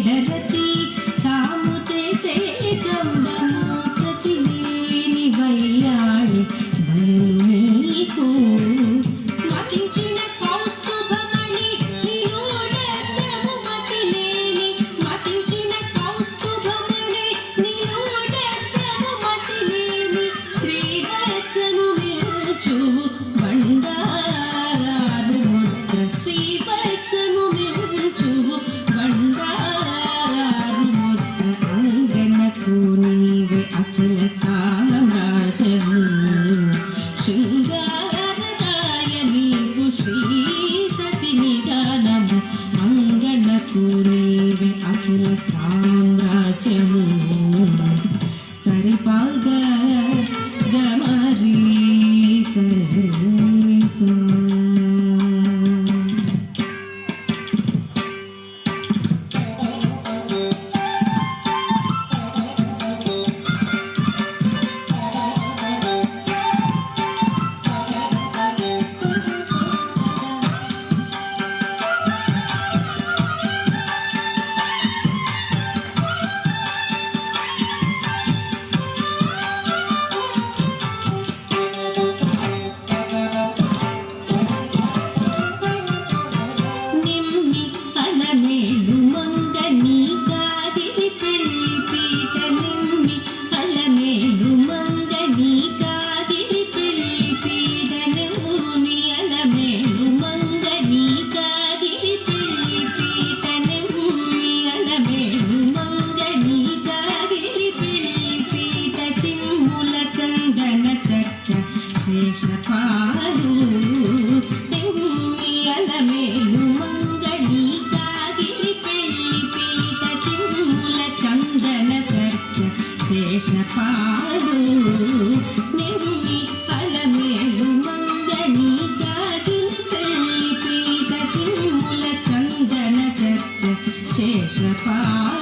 మేడరతి సాము చేసే గంధమూర్తి లేని వయ్యాళి బయలు నీకు మతించిన కౌస్తుభమణి నిలుడెత్తము మతి లేని మతించిన కౌస్తుభమణి నిలుడెత్తము మతి లేని శ్రీవత్సము మిల్చు బండారు ముద్ర శ్రీవత్సము మిల్చు బండారు ముద్ర అంగనకు నీవే అఖిల సామ్రాజ్యము శృంగారదాయ నీకు శ్రీ సతి నిదానము అంగనకు నీవే అఖిల సామ్రాజ్యము సరిపాగ గమరీ సరిసా శేషపాలు తెమ్మియలమేలు మంగళీ కాగిలి పెళ్లి పీట చిమ్ముల చందన చర్చ శేషపాలు నిమ్మి అలమేలు మంగళీ కాగిలి పెళ్లి పీట చిమ్ముల చందన చర్చ శేషపాలు